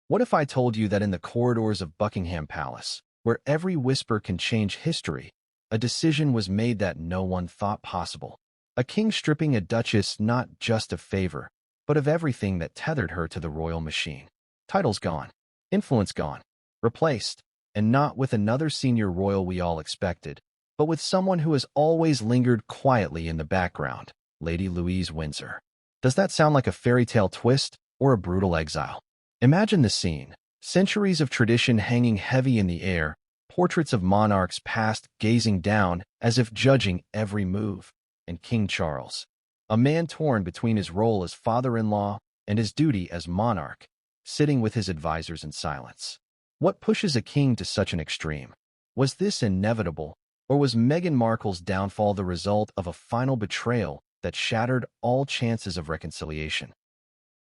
What if I told you that in the corridors of Buckingham Palace, where every whisper can change history, a decision was made that no one thought possible? A king stripping a duchess not just of favor, but of everything that tethered her to the royal machine. Titles gone, influence gone, replaced, and not with another senior royal we all expected, but with someone who has always lingered quietly in the background, Lady Louise Windsor. Does that sound like a fairy tale twist or a brutal exile? Imagine the scene. Centuries of tradition hanging heavy in the air, portraits of monarchs past gazing down as if judging every move, and King Charles, a man torn between his role as father-in-law and his duty as monarch, sitting with his advisors in silence. What pushes a king to such an extreme? Was this inevitable, or was Meghan Markle's downfall the result of a final betrayal that shattered all chances of reconciliation?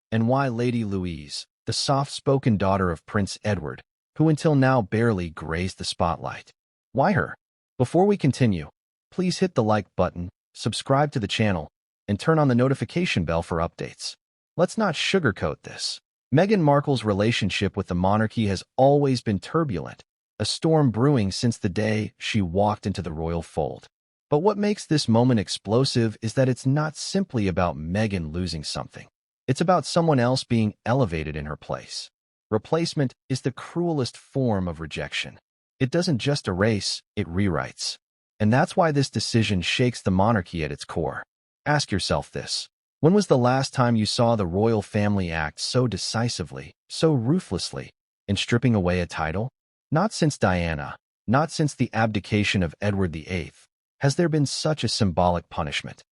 And why Lady Louise, the soft-spoken daughter of Prince Edward, who until now barely grazed the spotlight? Why her? Before we continue, please hit the like button, subscribe to the channel, and turn on the notification bell for updates. Let's not sugarcoat this. Meghan Markle's relationship with the monarchy has always been turbulent, a storm brewing since the day she walked into the royal fold. But what makes this moment explosive is that it's not simply about Meghan losing something. It's about someone else being elevated in her place. Replacement is the cruelest form of rejection. It doesn't just erase, it rewrites. And that's why this decision shakes the monarchy at its core. Ask yourself this. When was the last time you saw the royal family act so decisively, so ruthlessly, in stripping away a title? Not since Diana, not since the abdication of Edward VIII, has there been such a symbolic punishment.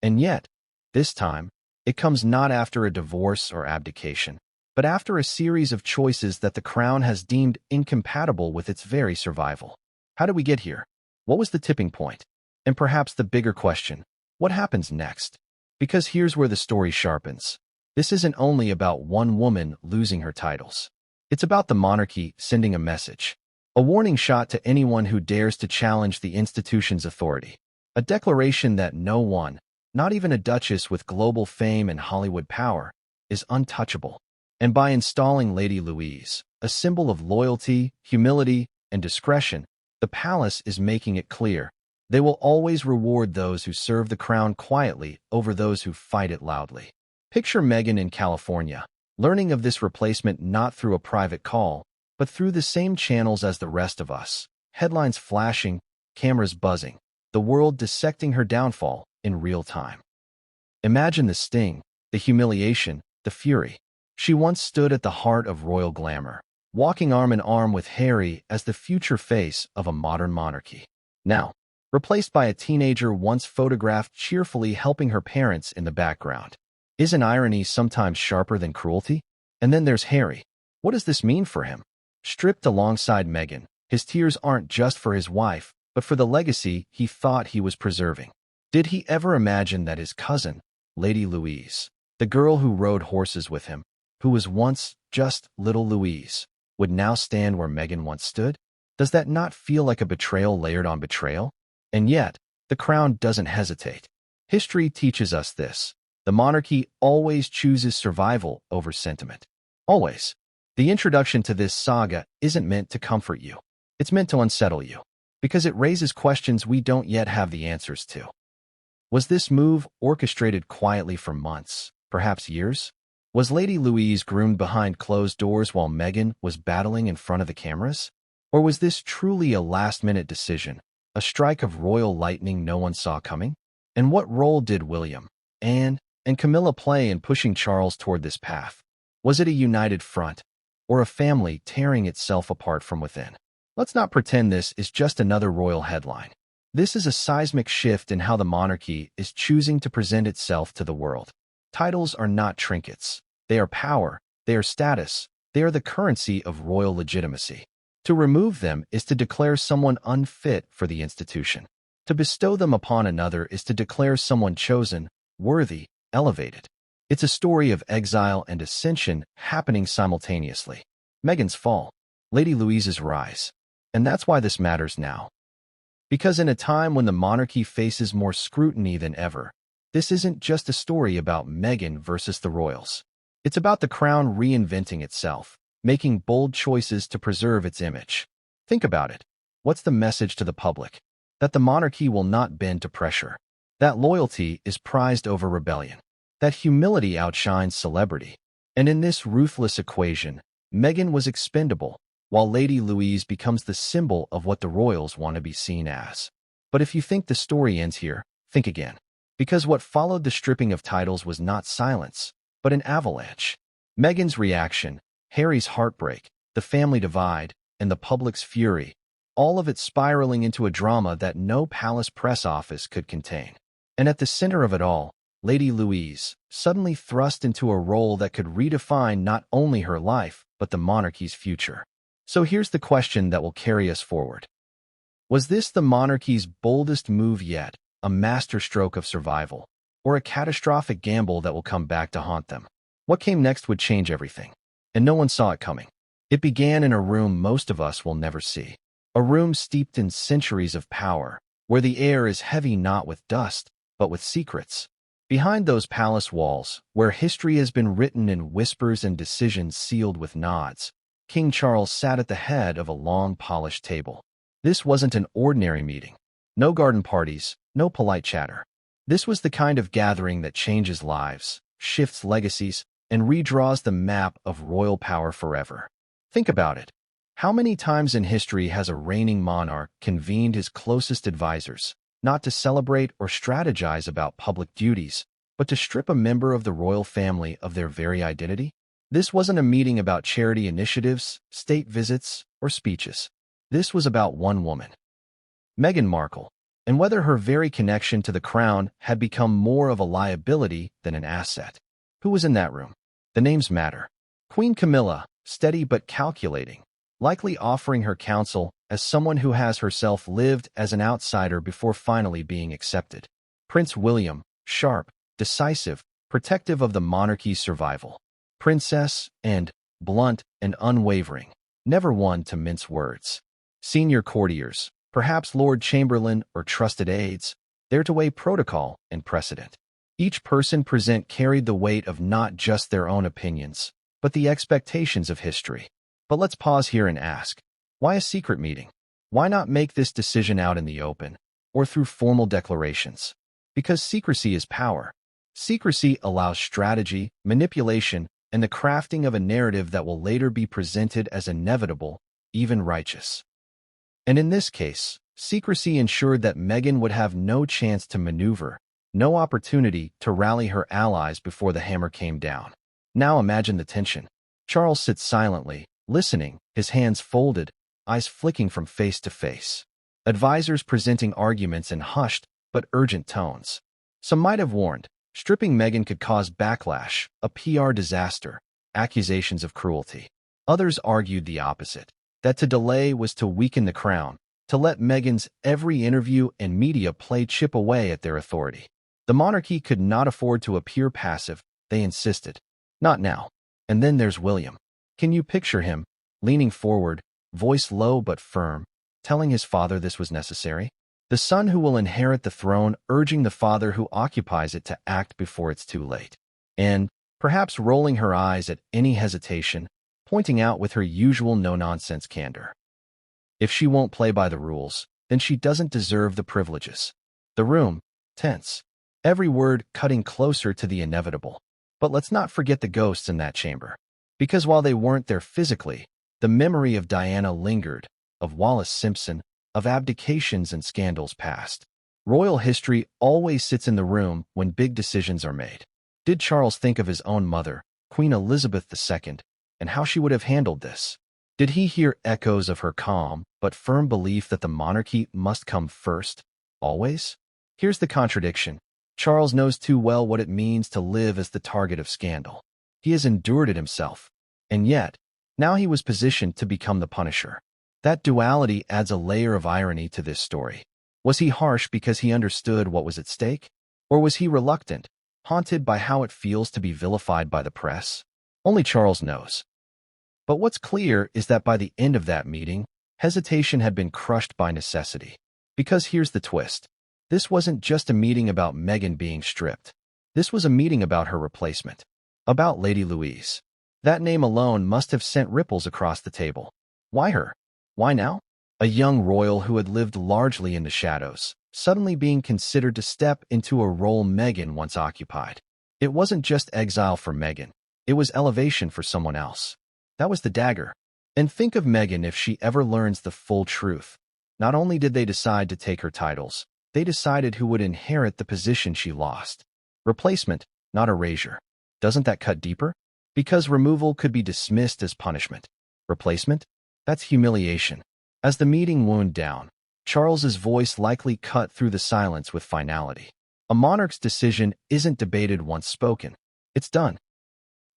And yet, this time, it comes not after a divorce or abdication, but after a series of choices that the crown has deemed incompatible with its very survival. How did we get here? What was the tipping point? And perhaps the bigger question, what happens next? Because here's where the story sharpens. This isn't only about one woman losing her titles. It's about the monarchy sending a message, a warning shot to anyone who dares to challenge the institution's authority, a declaration that no one, not even a duchess with global fame and Hollywood power, is untouchable. And by installing Lady Louise, a symbol of loyalty, humility, and discretion, the palace is making it clear they will always reward those who serve the crown quietly over those who fight it loudly. Picture Meghan in California, learning of this replacement not through a private call, but through the same channels as the rest of us. Headlines flashing, cameras buzzing, the world dissecting her downfall in real time. Imagine the sting, the humiliation, the fury. She once stood at the heart of royal glamour, walking arm in arm with Harry as the future face of a modern monarchy. Now, replaced by a teenager once photographed cheerfully helping her parents in the background. Isn't irony sometimes sharper than cruelty? And then there's Harry. What does this mean for him? Stripped alongside Meghan, his tears aren't just for his wife, but for the legacy he thought he was preserving. Did he ever imagine that his cousin, Lady Louise, the girl who rode horses with him, who was once just little Louise, would now stand where Meghan once stood? Does that not feel like a betrayal layered on betrayal? And yet, the crown doesn't hesitate. History teaches us this. The monarchy always chooses survival over sentiment. Always. The introduction to this saga isn't meant to comfort you. It's meant to unsettle you, because it raises questions we don't yet have the answers to. Was this move orchestrated quietly for months, perhaps years? Was Lady Louise groomed behind closed doors while Meghan was battling in front of the cameras? Or was this truly a last-minute decision, a strike of royal lightning no one saw coming? And what role did William, Anne, and Camilla play in pushing Charles toward this path? Was it a united front, or a family tearing itself apart from within? Let's not pretend this is just another royal headline. This is a seismic shift in how the monarchy is choosing to present itself to the world. Titles are not trinkets. They are power, they are status, they are the currency of royal legitimacy. To remove them is to declare someone unfit for the institution. To bestow them upon another is to declare someone chosen, worthy, elevated. It's a story of exile and ascension happening simultaneously. Meghan's fall, Lady Louise's rise. And that's why this matters now. Because in a time when the monarchy faces more scrutiny than ever, this isn't just a story about Meghan versus the royals. It's about the crown reinventing itself, making bold choices to preserve its image. Think about it. What's the message to the public? That the monarchy will not bend to pressure. That loyalty is prized over rebellion. That humility outshines celebrity. And in this ruthless equation, Meghan was expendable, while Lady Louise becomes the symbol of what the royals want to be seen as. But if you think the story ends here, think again. Because what followed the stripping of titles was not silence, but an avalanche. Meghan's reaction, Harry's heartbreak, the family divide, and the public's fury, all of it spiraling into a drama that no palace press office could contain. And at the center of it all, Lady Louise, suddenly thrust into a role that could redefine not only her life, but the monarchy's future. So here's the question that will carry us forward. Was this the monarchy's boldest move yet, a masterstroke of survival, or a catastrophic gamble that will come back to haunt them? What came next would change everything, and no one saw it coming. It began in a room most of us will never see. A room steeped in centuries of power, where the air is heavy not with dust, but with secrets. Behind those palace walls, where history has been written in whispers and decisions sealed with nods, King Charles sat at the head of a long, polished table. This wasn't an ordinary meeting. No garden parties, no polite chatter. This was the kind of gathering that changes lives, shifts legacies, and redraws the map of royal power forever. Think about it. How many times in history has a reigning monarch convened his closest advisors, not to celebrate or strategize about public duties, but to strip a member of the royal family of their very identity? This wasn't a meeting about charity initiatives, state visits, or speeches. This was about one woman, Meghan Markle, and whether her very connection to the crown had become more of a liability than an asset. Who was in that room? The names matter. Queen Camilla, steady but calculating, likely offering her counsel as someone who has herself lived as an outsider before finally being accepted. Prince William, sharp, decisive, protective of the monarchy's survival. Princess, and blunt and unwavering, never one to mince words. Senior courtiers, perhaps Lord Chamberlain or trusted aides, there to weigh protocol and precedent. Each person present carried the weight of not just their own opinions, but the expectations of history. But let's pause here and ask, why a secret meeting? Why not make this decision out in the open, or through formal declarations? Because secrecy is power. Secrecy allows strategy, manipulation, and the crafting of a narrative that will later be presented as inevitable, even righteous. And in this case, secrecy ensured that Meghan would have no chance to maneuver, no opportunity to rally her allies before the hammer came down. Now imagine the tension. Charles sits silently, listening, his hands folded, eyes flicking from face to face. Advisors presenting arguments in hushed but urgent tones. Some might have warned, stripping Meghan could cause backlash, a PR disaster, accusations of cruelty. Others argued the opposite, that to delay was to weaken the crown, to let Meghan's every interview and media play chip away at their authority. The monarchy could not afford to appear passive, they insisted. Not now. And then there's William. Can you picture him, leaning forward, voice low but firm, telling his father this was necessary? The son who will inherit the throne urging the father who occupies it to act before it's too late. And, perhaps rolling her eyes at any hesitation, pointing out with her usual no-nonsense candor. If she won't play by the rules, then she doesn't deserve the privileges. The room, tense. Every word cutting closer to the inevitable. But let's not forget the ghosts in that chamber. Because while they weren't there physically, the memory of Diana lingered, of Wallis Simpson, of abdications and scandals past. Royal history always sits in the room when big decisions are made. Did Charles think of his own mother, Queen Elizabeth II, and how she would have handled this? Did he hear echoes of her calm but firm belief that the monarchy must come first, always? Here's the contradiction. Charles knows too well what it means to live as the target of scandal. He has endured it himself. And yet, now he was positioned to become the punisher. That duality adds a layer of irony to this story. Was he harsh because he understood what was at stake? Or was he reluctant, haunted by how it feels to be vilified by the press? Only Charles knows. But what's clear is that by the end of that meeting, hesitation had been crushed by necessity. Because here's the twist. This wasn't just a meeting about Meghan being stripped. This was a meeting about her replacement. About Lady Louise. That name alone must have sent ripples across the table. Why her? Why now? A young royal who had lived largely in the shadows, suddenly being considered to step into a role Meghan once occupied. It wasn't just exile for Meghan. It was elevation for someone else. That was the dagger. And think of Meghan if she ever learns the full truth. Not only did they decide to take her titles, they decided who would inherit the position she lost. Replacement, not erasure. Doesn't that cut deeper? Because removal could be dismissed as punishment. Replacement? That's humiliation. As the meeting wound down, Charles's voice likely cut through the silence with finality. A monarch's decision isn't debated once spoken. It's done.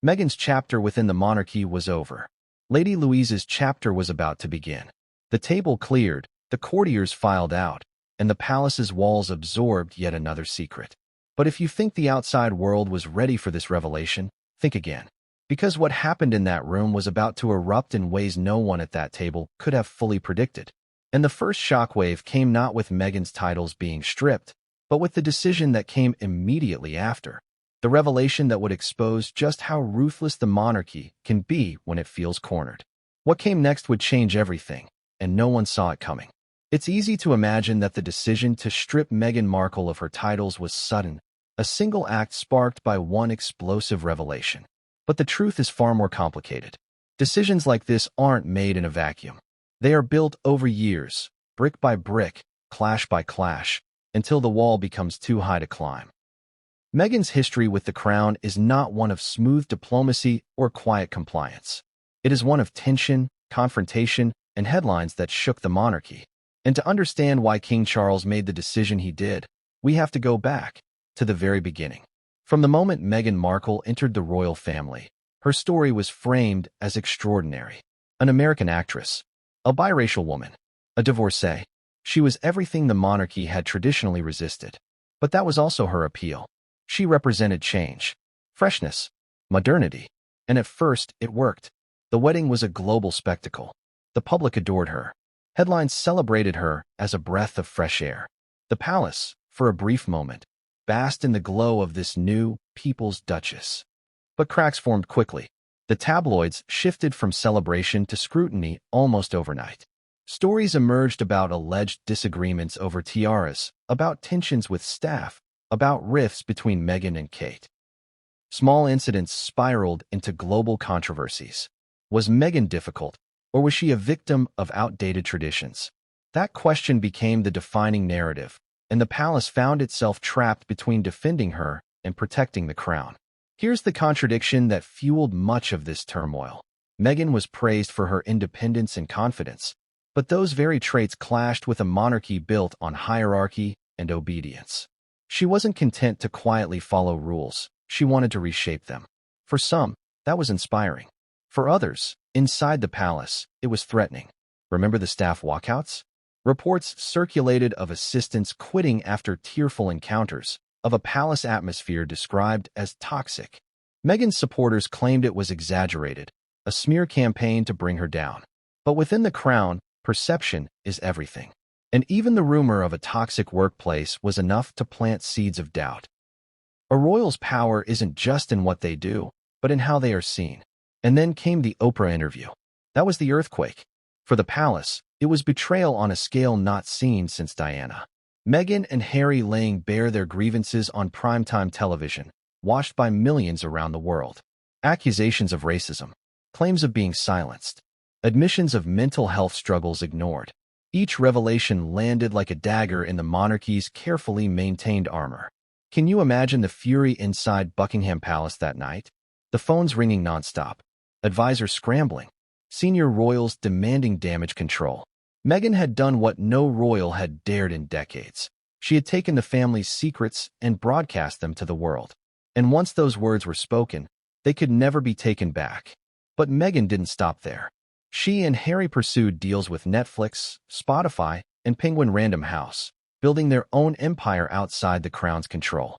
Meghan's chapter within the monarchy was over. Lady Louise's chapter was about to begin. The table cleared, the courtiers filed out, and the palace's walls absorbed yet another secret. But if you think the outside world was ready for this revelation, think again. Because what happened in that room was about to erupt in ways no one at that table could have fully predicted. And the first shockwave came not with Meghan's titles being stripped, but with the decision that came immediately after. The revelation that would expose just how ruthless the monarchy can be when it feels cornered. What came next would change everything, and no one saw it coming. It's easy to imagine that the decision to strip Meghan Markle of her titles was sudden, a single act sparked by one explosive revelation. But the truth is far more complicated. Decisions like this aren't made in a vacuum. They are built over years, brick by brick, clash by clash, until the wall becomes too high to climb. Meghan's history with the crown is not one of smooth diplomacy or quiet compliance. It is one of tension, confrontation, and headlines that shook the monarchy. And to understand why King Charles made the decision he did, we have to go back to the very beginning. From the moment Meghan Markle entered the royal family, her story was framed as extraordinary. An American actress, a biracial woman, a divorcee. She was everything the monarchy had traditionally resisted. But that was also her appeal. She represented change, freshness, modernity. And at first, it worked. The wedding was a global spectacle. The public adored her. Headlines celebrated her as a breath of fresh air. The palace, for a brief moment, basked in the glow of this new people's duchess. But cracks formed quickly. The tabloids shifted from celebration to scrutiny almost overnight. Stories emerged about alleged disagreements over tiaras, about tensions with staff, about rifts between Meghan and Kate. Small incidents spiraled into global controversies. Was Meghan difficult, or was she a victim of outdated traditions? That question became the defining narrative, and the palace found itself trapped between defending her and protecting the crown. Here's the contradiction that fueled much of this turmoil. Meghan was praised for her independence and confidence, but those very traits clashed with a monarchy built on hierarchy and obedience. She wasn't content to quietly follow rules. She wanted to reshape them. For some, that was inspiring. For others, inside the palace, it was threatening. Remember the staff walkouts? Reports circulated of assistants quitting after tearful encounters, of a palace atmosphere described as toxic. Meghan's supporters claimed it was exaggerated, a smear campaign to bring her down. But within the crown, perception is everything. And even the rumor of a toxic workplace was enough to plant seeds of doubt. A royal's power isn't just in what they do, but in how they are seen. And then came the Oprah interview. That was the earthquake. For the palace, it was betrayal on a scale not seen since Diana. Meghan and Harry laying bare their grievances on primetime television, watched by millions around the world. Accusations of racism, claims of being silenced, admissions of mental health struggles ignored. Each revelation landed like a dagger in the monarchy's carefully maintained armor. Can you imagine the fury inside Buckingham Palace that night? The phones ringing nonstop, advisors scrambling, senior royals demanding damage control. Meghan had done what no royal had dared in decades. She had taken the family's secrets and broadcast them to the world. And once those words were spoken, they could never be taken back. But Meghan didn't stop there. She and Harry pursued deals with Netflix, Spotify, and Penguin Random House, building their own empire outside the crown's control.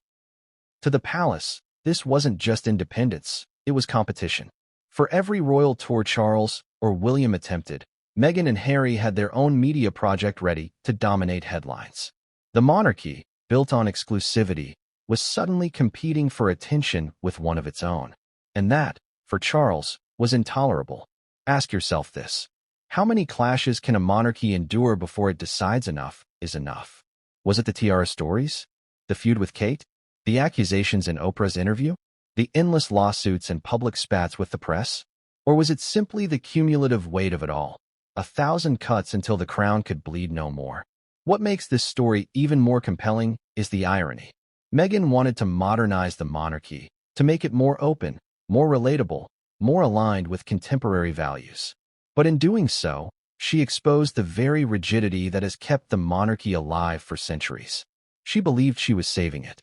To the palace, this wasn't just independence, it was competition. For every royal tour Charles or William attempted, Meghan and Harry had their own media project ready to dominate headlines. The monarchy, built on exclusivity, was suddenly competing for attention with one of its own. And that, for Charles, was intolerable. Ask yourself this. How many clashes can a monarchy endure before it decides enough is enough? Was it the tiara stories? The feud with Kate? The accusations in Oprah's interview? The endless lawsuits and public spats with the press? Or was it simply the cumulative weight of it all? 1,000 cuts until the crown could bleed no more. What makes this story even more compelling is the irony. Meghan wanted to modernize the monarchy, to make it more open, more relatable, more aligned with contemporary values. But in doing so, she exposed the very rigidity that has kept the monarchy alive for centuries. She believed she was saving it.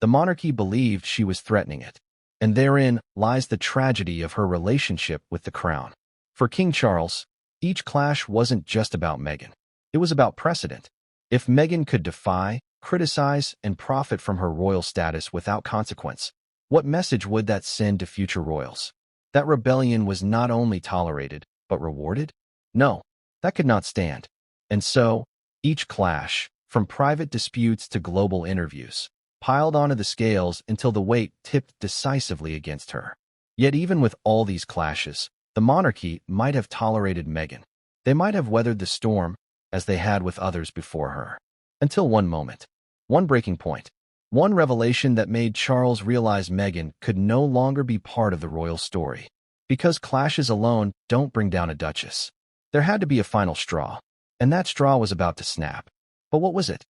The monarchy believed she was threatening it. And therein lies the tragedy of her relationship with the crown. For King Charles, each clash wasn't just about Meghan. It was about precedent. If Meghan could defy, criticize, and profit from her royal status without consequence, what message would that send to future royals? That rebellion was not only tolerated, but rewarded? No, that could not stand. And so, each clash, from private disputes to global interviews, piled onto the scales until the weight tipped decisively against her. Yet even with all these clashes, the monarchy might have tolerated Meghan. They might have weathered the storm, as they had with others before her. Until one moment, one breaking point, one revelation that made Charles realize Meghan could no longer be part of the royal story. Because clashes alone don't bring down a duchess. There had to be a final straw, and that straw was about to snap. But what was it?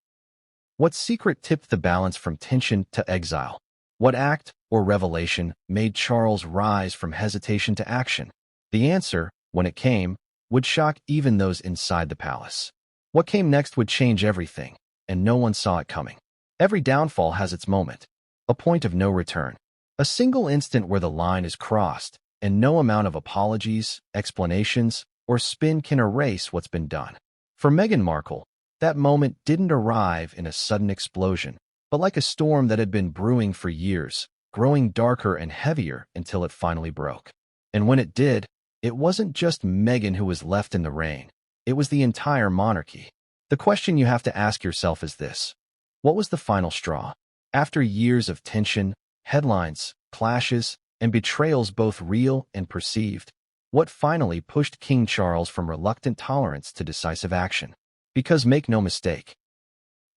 What secret tipped the balance from tension to exile? What act or revelation made Charles rise from hesitation to action? The answer, when it came, would shock even those inside the palace. What came next would change everything, and no one saw it coming. Every downfall has its moment, a point of no return, a single instant where the line is crossed, and no amount of apologies, explanations, or spin can erase what's been done. For Meghan Markle, that moment didn't arrive in a sudden explosion, but like a storm that had been brewing for years, growing darker and heavier until it finally broke. And when it did, it wasn't just Meghan who was left in the rain. It was the entire monarchy. The question you have to ask yourself is this. What was the final straw? After years of tension, headlines, clashes, and betrayals both real and perceived, what finally pushed King Charles from reluctant tolerance to decisive action? Because make no mistake,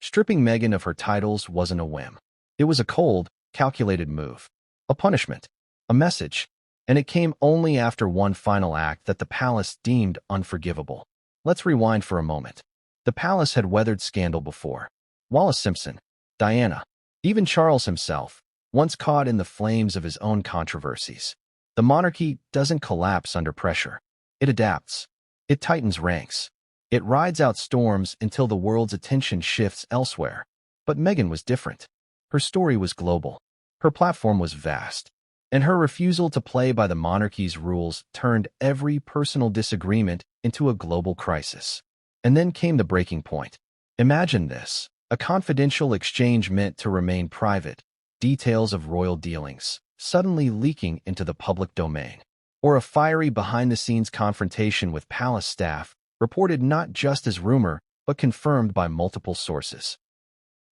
stripping Meghan of her titles wasn't a whim. It was a cold, calculated move, a punishment, a message, and it came only after one final act that the palace deemed unforgivable. Let's rewind for a moment. The palace had weathered scandal before. Wallis Simpson, Diana, even Charles himself, once caught in the flames of his own controversies. The monarchy doesn't collapse under pressure. It adapts. It tightens ranks. It rides out storms until the world's attention shifts elsewhere. But Meghan was different. Her story was global. Her platform was vast. And her refusal to play by the monarchy's rules turned every personal disagreement into a global crisis. And then came the breaking point. Imagine this, a confidential exchange meant to remain private, details of royal dealings, suddenly leaking into the public domain. Or a fiery behind-the-scenes confrontation with palace staff, reported not just as rumor, but confirmed by multiple sources.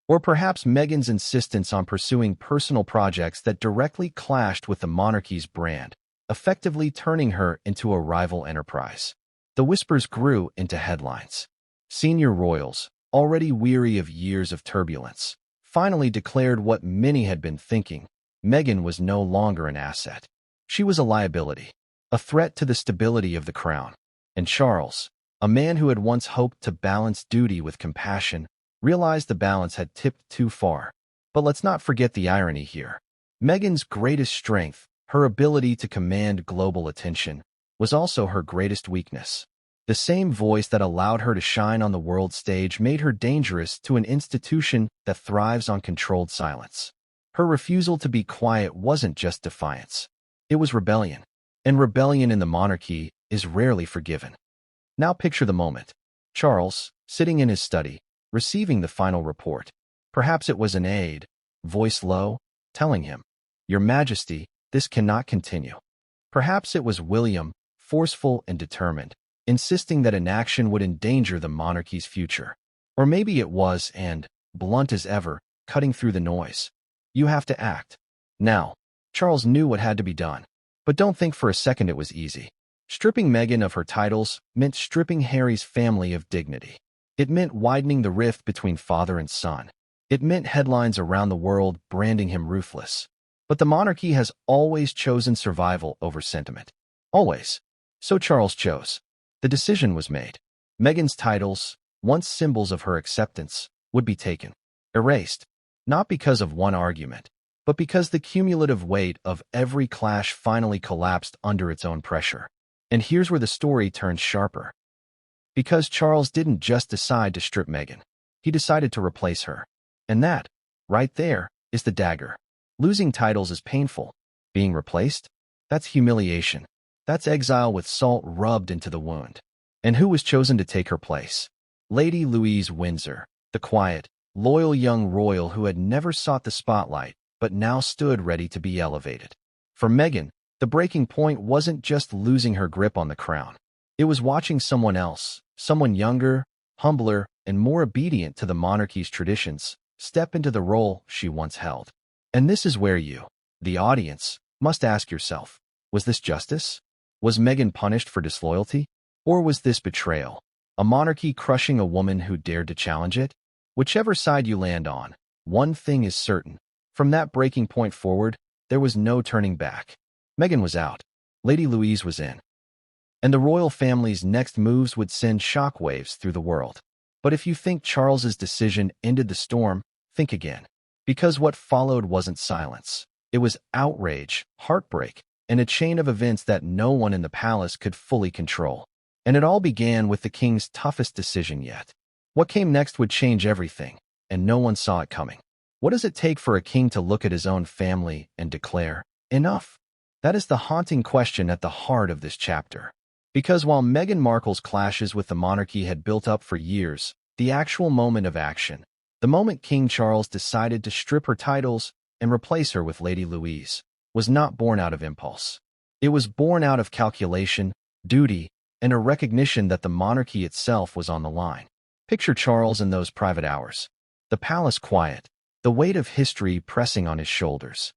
Or perhaps Meghan's insistence on pursuing personal projects that directly clashed with the monarchy's brand, effectively turning her into a rival enterprise. The whispers grew into headlines. Senior royals, already weary of years of turbulence, finally declared what many had been thinking. Meghan was no longer an asset. She was a liability, a threat to the stability of the crown. And Charles, a man who had once hoped to balance duty with compassion, realized the balance had tipped too far. But let's not forget the irony here. Meghan's greatest strength, her ability to command global attention, was also her greatest weakness. The same voice that allowed her to shine on the world stage made her dangerous to an institution that thrives on controlled silence. Her refusal to be quiet wasn't just defiance. It was rebellion. And rebellion in the monarchy is rarely forgiven. Now picture the moment. Charles, sitting in his study, receiving the final report. Perhaps it was an aide, voice low, telling him, "Your Majesty, this cannot continue." Perhaps it was William, forceful and determined, insisting that inaction would endanger the monarchy's future. Or maybe it was, and, blunt as ever, cutting through the noise. "You have to act." Now, Charles knew what had to be done. But don't think for a second it was easy. Stripping Meghan of her titles meant stripping Harry's family of dignity. It meant widening the rift between father and son. It meant headlines around the world branding him ruthless. But the monarchy has always chosen survival over sentiment. Always. So Charles chose. The decision was made. Meghan's titles, once symbols of her acceptance, would be taken, erased, not because of one argument, but because the cumulative weight of every clash finally collapsed under its own pressure. And here's where the story turns sharper. Because Charles didn't just decide to strip Meghan, he decided to replace her. And that, right there, is the dagger. Losing titles is painful. Being replaced? That's humiliation. That's exile with salt rubbed into the wound. And who was chosen to take her place? Lady Louise Windsor, the quiet, loyal young royal who had never sought the spotlight, but now stood ready to be elevated. For Meghan, the breaking point wasn't just losing her grip on the crown. It was watching someone else, someone younger, humbler, and more obedient to the monarchy's traditions, step into the role she once held. And this is where you, the audience, must ask yourself, was this justice? Was Meghan punished for disloyalty? Or was this betrayal? A monarchy crushing a woman who dared to challenge it? Whichever side you land on, one thing is certain. From that breaking point forward, there was no turning back. Meghan was out. Lady Louise was in. And the royal family's next moves would send shockwaves through the world. But if you think Charles's decision ended the storm, think again. Because what followed wasn't silence. It was outrage, heartbreak, and a chain of events that no one in the palace could fully control. And it all began with the king's toughest decision yet. What came next would change everything, and no one saw it coming. What does it take for a king to look at his own family and declare, enough? That is the haunting question at the heart of this chapter. Because while Meghan Markle's clashes with the monarchy had built up for years, the actual moment of action, the moment King Charles decided to strip her titles and replace her with Lady Louise, was not born out of impulse. It was born out of calculation, duty, and a recognition that the monarchy itself was on the line. Picture Charles in those private hours. The palace quiet, the weight of history pressing on his shoulders.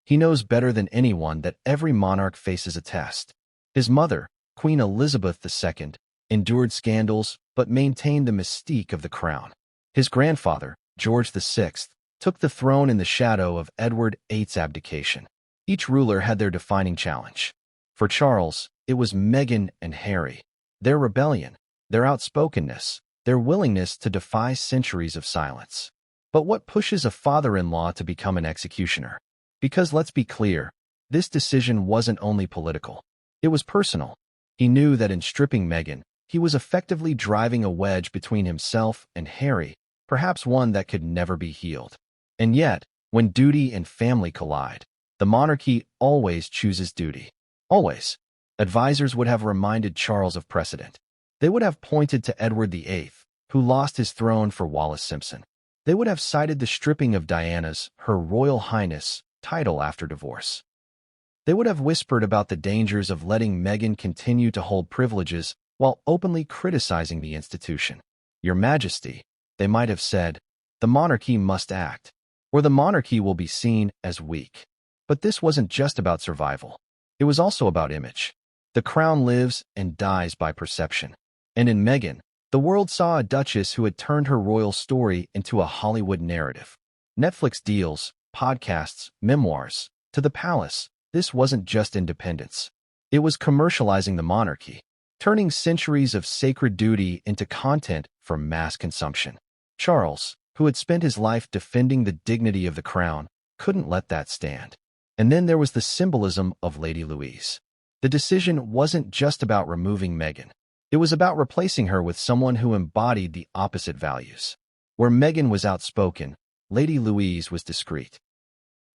He knows better than anyone that every monarch faces a test. His mother, Queen Elizabeth II, endured scandals but maintained the mystique of the crown. His grandfather, George VI, took the throne in the shadow of Edward VIII's abdication. Each ruler had their defining challenge. For Charles, it was Meghan and Harry. Their rebellion, their outspokenness, their willingness to defy centuries of silence. But what pushes a father-in-law to become an executioner? Because let's be clear, this decision wasn't only political. It was personal. He knew that in stripping Meghan, he was effectively driving a wedge between himself and Harry, perhaps one that could never be healed. And yet, when duty and family collide, the monarchy always chooses duty. Always. Advisors would have reminded Charles of precedent. They would have pointed to Edward VIII, who lost his throne for Wallis Simpson. They would have cited the stripping of Diana's, Her Royal Highness, title after divorce. They would have whispered about the dangers of letting Meghan continue to hold privileges while openly criticizing the institution. Your Majesty, they might have said, the monarchy must act, or the monarchy will be seen as weak. But this wasn't just about survival. It was also about image. The crown lives and dies by perception. And in Meghan, the world saw a duchess who had turned her royal story into a Hollywood narrative. Netflix deals, podcasts, memoirs. To the palace, this wasn't just independence. It was commercializing the monarchy, turning centuries of sacred duty into content for mass consumption. Charles, who had spent his life defending the dignity of the crown, couldn't let that stand. And then there was the symbolism of Lady Louise. The decision wasn't just about removing Meghan. It was about replacing her with someone who embodied the opposite values. Where Meghan was outspoken, Lady Louise was discreet.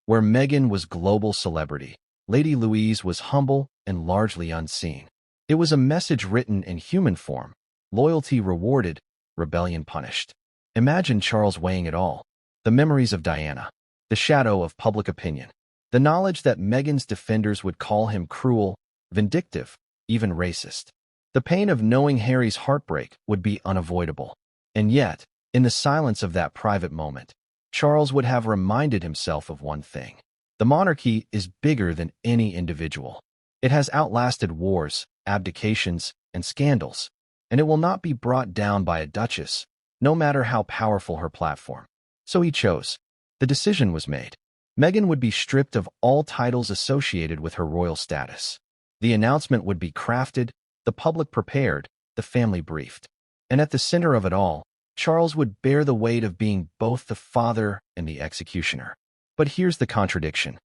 Where Meghan was global celebrity, Lady Louise was humble and largely unseen. It was a message written in human form, loyalty rewarded, rebellion punished. Imagine Charles weighing it all. The memories of Diana, the shadow of public opinion, the knowledge that Meghan's defenders would call him cruel, vindictive, even racist. The pain of knowing Harry's heartbreak would be unavoidable. And yet, in the silence of that private moment, Charles would have reminded himself of one thing. The monarchy is bigger than any individual. It has outlasted wars, abdications, and scandals, and it will not be brought down by a duchess, no matter how powerful her platform. So he chose. The decision was made. Meghan would be stripped of all titles associated with her royal status. The announcement would be crafted, the public prepared, the family briefed. And at the center of it all, Charles would bear the weight of being both the father and the executioner. But here's the contradiction.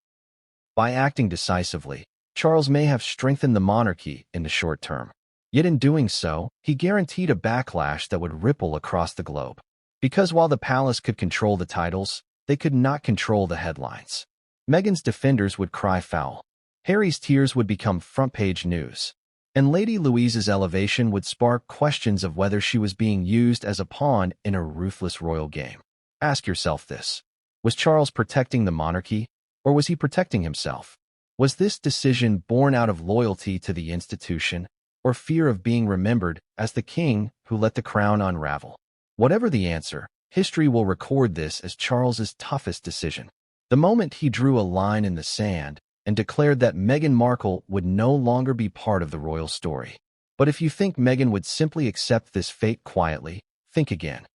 By acting decisively, Charles may have strengthened the monarchy in the short term. Yet in doing so, he guaranteed a backlash that would ripple across the globe. Because while the palace could control the titles, they could not control the headlines. Meghan's defenders would cry foul. Harry's tears would become front-page news. And Lady Louise's elevation would spark questions of whether she was being used as a pawn in a ruthless royal game. Ask yourself this. Was Charles protecting the monarchy, or was he protecting himself? Was this decision born out of loyalty to the institution, or fear of being remembered as the king who let the crown unravel? Whatever the answer, history will record this as Charles's toughest decision. The moment he drew a line in the sand and declared that Meghan Markle would no longer be part of the royal story. But if you think Meghan would simply accept this fate quietly, think again.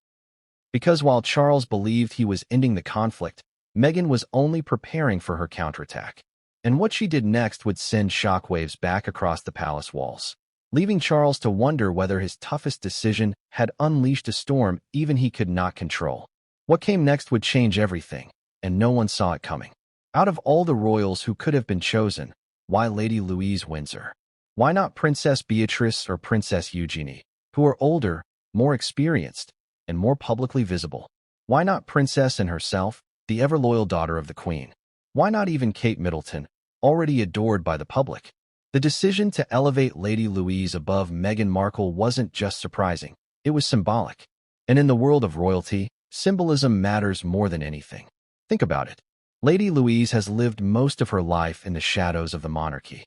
Because while Charles believed he was ending the conflict, Meghan was only preparing for her counterattack. And what she did next would send shockwaves back across the palace walls, leaving Charles to wonder whether his toughest decision had unleashed a storm even he could not control. What came next would change everything, and no one saw it coming. Out of all the royals who could have been chosen, why Lady Louise Windsor? Why not Princess Beatrice or Princess Eugenie, who are older, more experienced, and more publicly visible? Why not Princess and herself, the ever-loyal daughter of the Queen? Why not even Kate Middleton, already adored by the public? The decision to elevate Lady Louise above Meghan Markle wasn't just surprising, it was symbolic. And in the world of royalty, symbolism matters more than anything. Think about it. Lady Louise has lived most of her life in the shadows of the monarchy.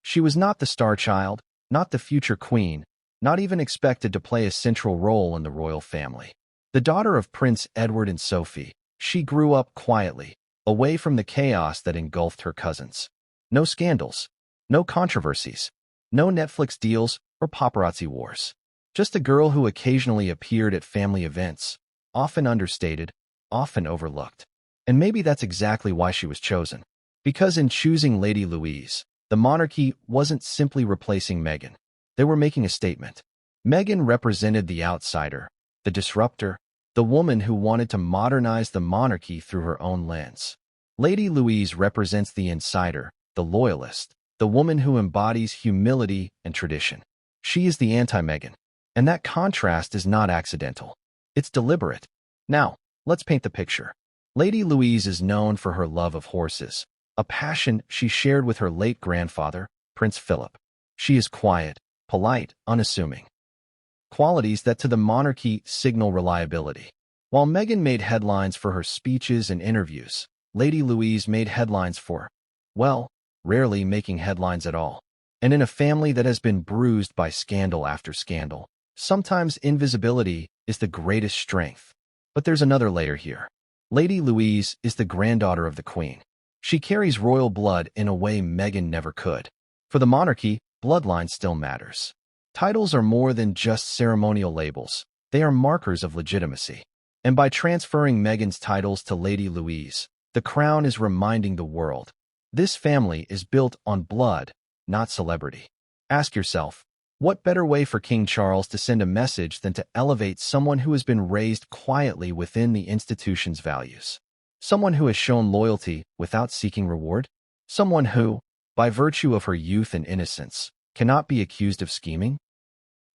She was not the star child, not the future queen, not even expected to play a central role in the royal family. The daughter of Prince Edward and Sophie, she grew up quietly, away from the chaos that engulfed her cousins. No scandals, no controversies, no Netflix deals or paparazzi wars. Just a girl who occasionally appeared at family events, often understated, often overlooked. And maybe that's exactly why she was chosen. Because in choosing Lady Louise, the monarchy wasn't simply replacing Meghan. They were making a statement. Meghan represented the outsider, the disruptor, the woman who wanted to modernize the monarchy through her own lens. Lady Louise represents the insider, the loyalist, the woman who embodies humility and tradition. She is the anti-Meghan. And that contrast is not accidental. It's deliberate. Now, let's paint the picture. Lady Louise is known for her love of horses, a passion she shared with her late grandfather, Prince Philip. She is quiet, polite, unassuming. Qualities that to the monarchy signal reliability. While Meghan made headlines for her speeches and interviews, Lady Louise made headlines for, well, rarely making headlines at all. And in a family that has been bruised by scandal after scandal, sometimes invisibility is the greatest strength. But there's another layer here. Lady Louise is the granddaughter of the Queen. She carries royal blood in a way Meghan never could. For the monarchy, bloodline still matters. Titles are more than just ceremonial labels. They are markers of legitimacy. And by transferring Meghan's titles to Lady Louise, the crown is reminding the world. This family is built on blood, not celebrity. Ask yourself, what better way for King Charles to send a message than to elevate someone who has been raised quietly within the institution's values? Someone who has shown loyalty without seeking reward? Someone who, by virtue of her youth and innocence, cannot be accused of scheming?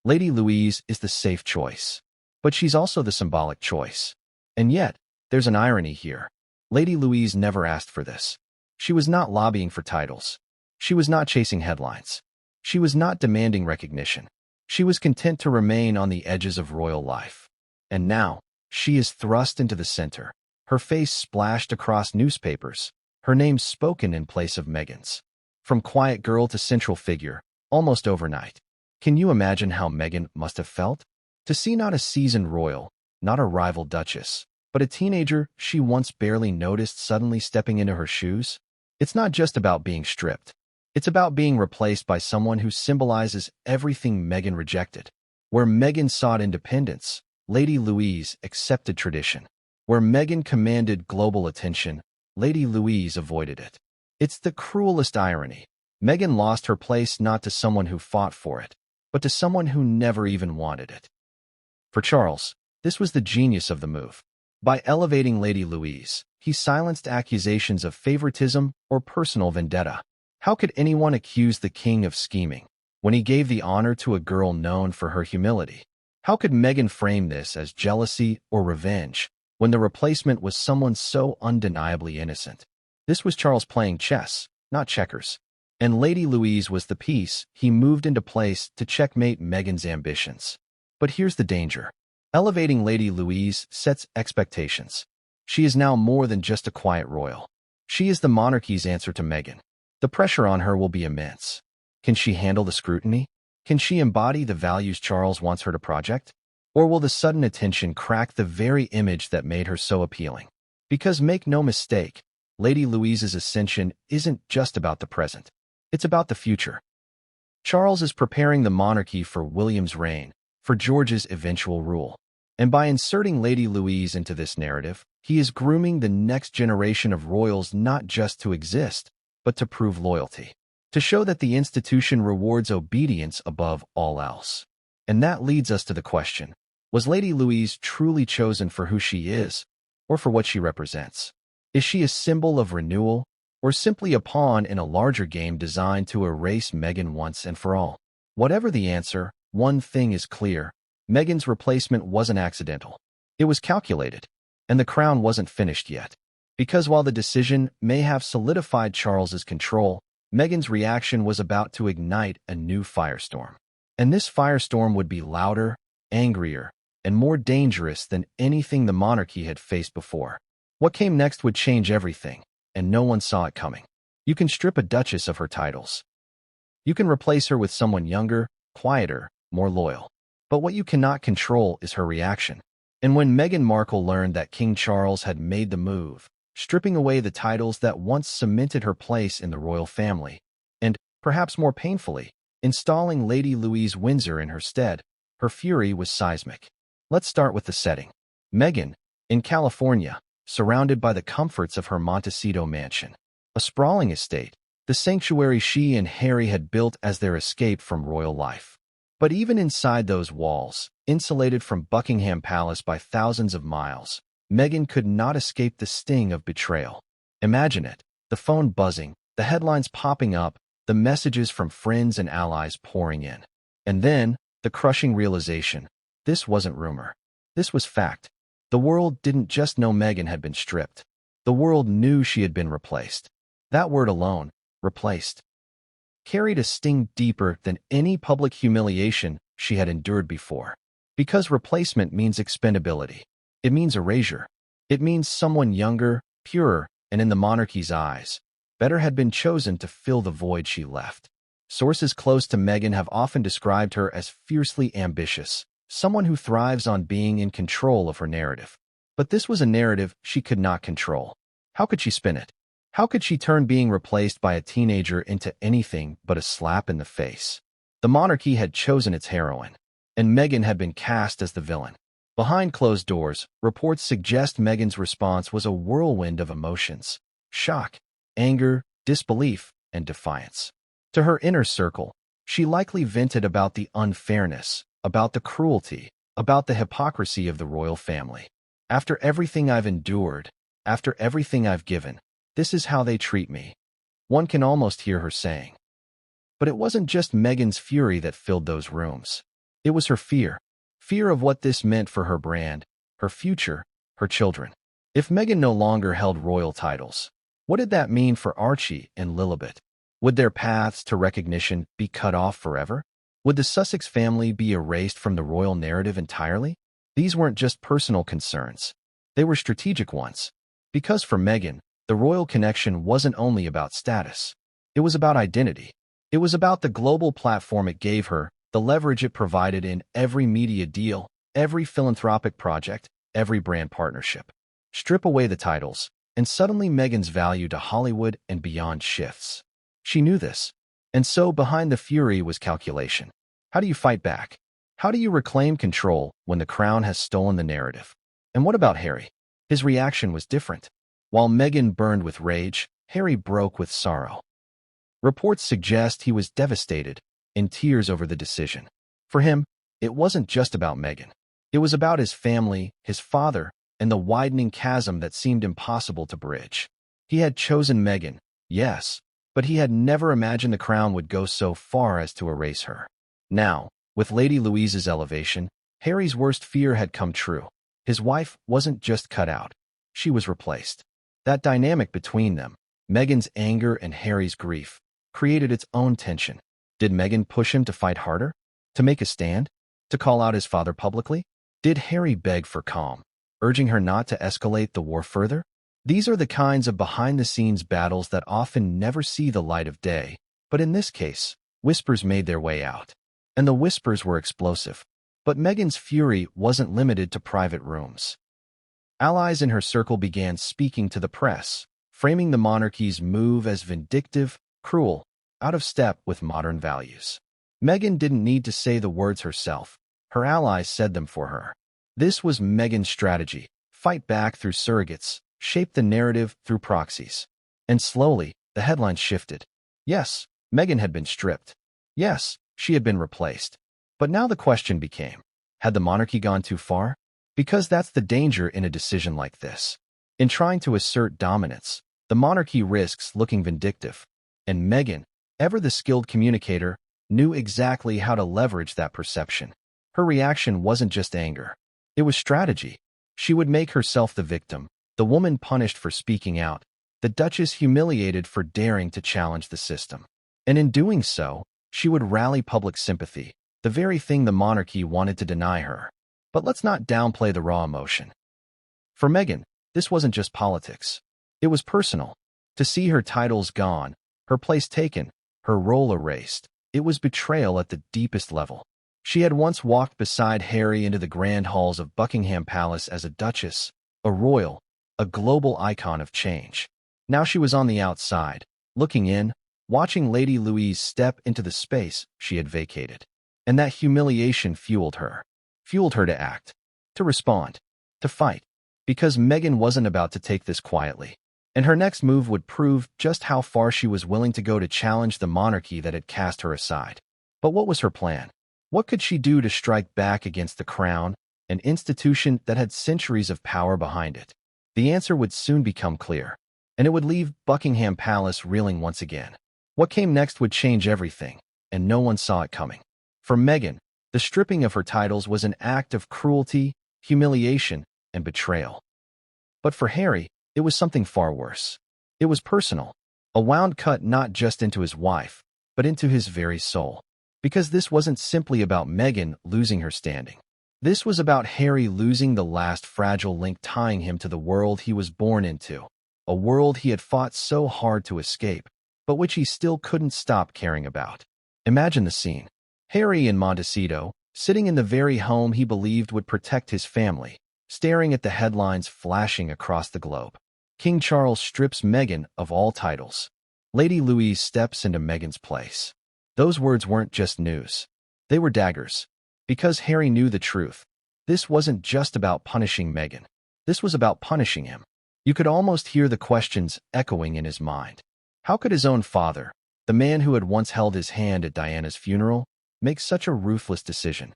Lady Louise is the safe choice, but she's also the symbolic choice. And yet, there's an irony here. Lady Louise never asked for this. She was not lobbying for titles. She was not chasing headlines. She was not demanding recognition. She was content to remain on the edges of royal life. And now, she is thrust into the center, her face splashed across newspapers, her name spoken in place of Meghan's. From quiet girl to central figure, almost overnight. Can you imagine how Meghan must have felt? To see not a seasoned royal, not a rival duchess, But a teenager she once barely noticed suddenly stepping into her shoes? It's not just about being stripped. It's about being replaced by someone who symbolizes everything Meghan rejected. Where Meghan sought independence, Lady Louise accepted tradition. Where Meghan commanded global attention, Lady Louise avoided it. It's the cruelest irony. Meghan lost her place not to someone who fought for it, but to someone who never even wanted it. For Charles, this was the genius of the move. By elevating Lady Louise, he silenced accusations of favoritism or personal vendetta. How could anyone accuse the king of scheming when he gave the honor to a girl known for her humility? How could Meghan frame this as jealousy or revenge when the replacement was someone so undeniably innocent? This was Charles playing chess, not checkers. And Lady Louise was the piece he moved into place to checkmate Meghan's ambitions. But here's the danger. Elevating Lady Louise sets expectations. She is now more than just a quiet royal. She is the monarchy's answer to Meghan. The pressure on her will be immense. Can she handle the scrutiny? Can she embody the values Charles wants her to project? Or will the sudden attention crack the very image that made her so appealing? Because make no mistake, Lady Louise's ascension isn't just about the present. It's about the future. Charles is preparing the monarchy for William's reign, for George's eventual rule. And by inserting Lady Louise into this narrative, he is grooming the next generation of royals not just to exist, but to prove loyalty, to show that the institution rewards obedience above all else. And that leads us to the question, was Lady Louise truly chosen for who she is, or for what she represents? Is she a symbol of renewal, or simply a pawn in a larger game designed to erase Meghan once and for all? Whatever the answer, one thing is clear. Meghan's replacement wasn't accidental. It was calculated, and the crown wasn't finished yet. Because while the decision may have solidified Charles's control, Meghan's reaction was about to ignite a new firestorm. And this firestorm would be louder, angrier, and more dangerous than anything the monarchy had faced before. What came next would change everything, and no one saw it coming. You can strip a duchess of her titles. You can replace her with someone younger, quieter, more loyal. But what you cannot control is her reaction. And when Meghan Markle learned that King Charles had made the move, stripping away the titles that once cemented her place in the royal family, and, perhaps more painfully, installing Lady Louise Windsor in her stead, her fury was seismic. Let's start with the setting. Meghan, in California, surrounded by the comforts of her Montecito mansion, a sprawling estate, the sanctuary she and Harry had built as their escape from royal life. But even inside those walls, insulated from Buckingham Palace by thousands of miles, Meghan could not escape the sting of betrayal. Imagine it, the phone buzzing, the headlines popping up, the messages from friends and allies pouring in. And then, the crushing realization, this wasn't rumor. This was fact. The world didn't just know Meghan had been stripped. The world knew she had been replaced. That word alone, replaced, carried a sting deeper than any public humiliation she had endured before. Because replacement means expendability. It means erasure. It means someone younger, purer, and in the monarchy's eyes, better had been chosen to fill the void she left. Sources close to Meghan have often described her as fiercely ambitious, someone who thrives on being in control of her narrative. But this was a narrative she could not control. How could she spin it? How could she turn being replaced by a teenager into anything but a slap in the face? The monarchy had chosen its heroine, and Meghan had been cast as the villain. Behind closed doors, reports suggest Meghan's response was a whirlwind of emotions: shock, anger, disbelief, and defiance. To her inner circle, she likely vented about the unfairness, about the cruelty, about the hypocrisy of the royal family. After everything I've endured, after everything I've given, this is how they treat me, one can almost hear her saying. But it wasn't just Meghan's fury that filled those rooms. It was her fear. Fear of what this meant for her brand, her future, her children. If Meghan no longer held royal titles, what did that mean for Archie and Lilibet? Would their paths to recognition be cut off forever? Would the Sussex family be erased from the royal narrative entirely? These weren't just personal concerns. They were strategic ones. Because for Meghan, the royal connection wasn't only about status. It was about identity. It was about the global platform it gave her, the leverage it provided in every media deal, every philanthropic project, every brand partnership. strip away the titles, and suddenly Meghan's value to Hollywood and beyond shifts. She knew this. And so behind the fury was calculation. How do you fight back? How do you reclaim control when the crown has stolen the narrative? And what about Harry? His reaction was different. While Meghan burned with rage, Harry broke with sorrow. Reports suggest he was devastated, in tears over the decision. For him, it wasn't just about Meghan. It was about his family, his father, and the widening chasm that seemed impossible to bridge. He had chosen Meghan, yes, but he had never imagined the crown would go so far as to erase her. Now, with Lady Louise's elevation, Harry's worst fear had come true. His wife wasn't just cut out. She was replaced. That dynamic between them, Meghan's anger and Harry's grief, created its own tension. Did Meghan push him to fight harder? To make a stand? To call out his father publicly? Did Harry beg for calm, urging her not to escalate the war further? These are the kinds of behind-the-scenes battles that often never see the light of day, but in this case, whispers made their way out. And the whispers were explosive. But Meghan's fury wasn't limited to private rooms. Allies in her circle began speaking to the press, framing the monarchy's move as vindictive, cruel, out of step with modern values. Meghan didn't need to say the words herself. Her allies said them for her. This was Meghan's strategy: fight back through surrogates, shape the narrative through proxies. And slowly, the headlines shifted. Yes, Meghan had been stripped. Yes, she had been replaced. But now the question became, had the monarchy gone too far? Because that's the danger in a decision like this. In trying to assert dominance, the monarchy risks looking vindictive. And Meghan, ever the skilled communicator, knew exactly how to leverage that perception. Her reaction wasn't just anger. It was strategy. She would make herself the victim, the woman punished for speaking out, the Duchess humiliated for daring to challenge the system. And in doing so, she would rally public sympathy, the very thing the monarchy wanted to deny her. But let's not downplay the raw emotion. For Meghan, this wasn't just politics. It was personal. To see her titles gone, her place taken, her role erased, it was betrayal at the deepest level. She had once walked beside Harry into the grand halls of Buckingham Palace as a duchess, a royal, a global icon of change. Now she was on the outside, looking in, watching Lady Louise step into the space she had vacated. And that humiliation fueled her to act, to respond, to fight, because Meghan wasn't about to take this quietly. And her next move would prove just how far she was willing to go to challenge the monarchy that had cast her aside. But what was her plan? What could she do to strike back against the crown, an institution that had centuries of power behind it? The answer would soon become clear, and it would leave Buckingham Palace reeling once again. What came next would change everything, and no one saw it coming. For Meghan, the stripping of her titles was an act of cruelty, humiliation, and betrayal. But for Harry, it was something far worse. It was personal, a wound cut not just into his wife, but into his very soul. Because this wasn't simply about Meghan losing her standing. This was about Harry losing the last fragile link tying him to the world he was born into, a world he had fought so hard to escape, but which he still couldn't stop caring about. Imagine the scene. Harry in Montecito, sitting in the very home he believed would protect his family, staring at the headlines flashing across the globe. King Charles strips Meghan of all titles. Lady Louise steps into Meghan's place. Those words weren't just news. They were daggers. Because Harry knew the truth. This wasn't just about punishing Meghan. This was about punishing him. You could almost hear the questions echoing in his mind. How could his own father, the man who had once held his hand at Diana's funeral, make such a ruthless decision?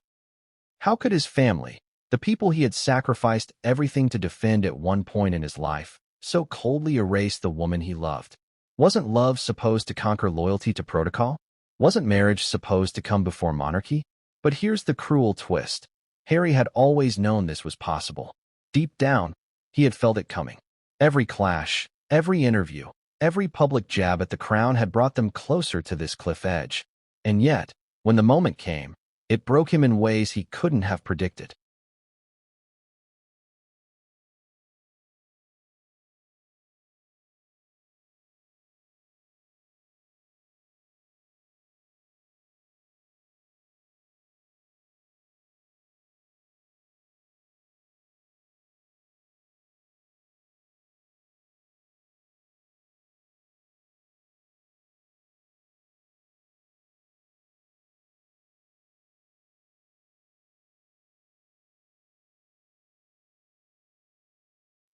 How could his family, the people he had sacrificed everything to defend at one point in his life, so coldly erase the woman he loved? Wasn't love supposed to conquer loyalty to protocol? Wasn't marriage supposed to come before monarchy? But here's the cruel twist. Harry had always known this was possible. Deep down, he had felt it coming. Every clash, every interview, every public jab at the crown had brought them closer to this cliff edge. And yet, when the moment came, it broke him in ways he couldn't have predicted.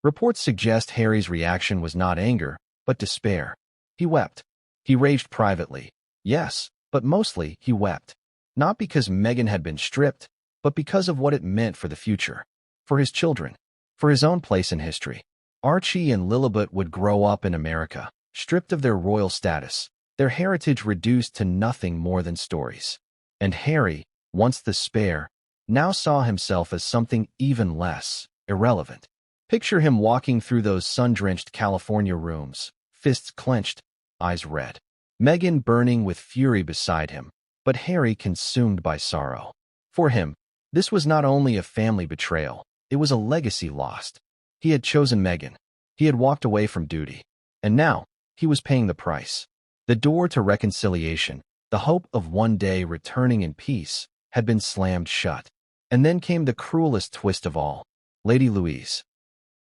Reports suggest Harry's reaction was not anger, but despair. He wept. He raged privately. Yes, but mostly he wept. Not because Meghan had been stripped, but because of what it meant for the future. For his children. For his own place in history. Archie and Lilibet would grow up in America, stripped of their royal status, their heritage reduced to nothing more than stories. And Harry, once the spare, now saw himself as something even less, irrelevant. Picture him walking through those sun-drenched California rooms, fists clenched, eyes red. Meghan burning with fury beside him, but Harry consumed by sorrow. For him, this was not only a family betrayal, it was a legacy lost. He had chosen Meghan. He had walked away from duty. And now, he was paying the price. The door to reconciliation, the hope of one day returning in peace, had been slammed shut. And then came the cruelest twist of all, Lady Louise.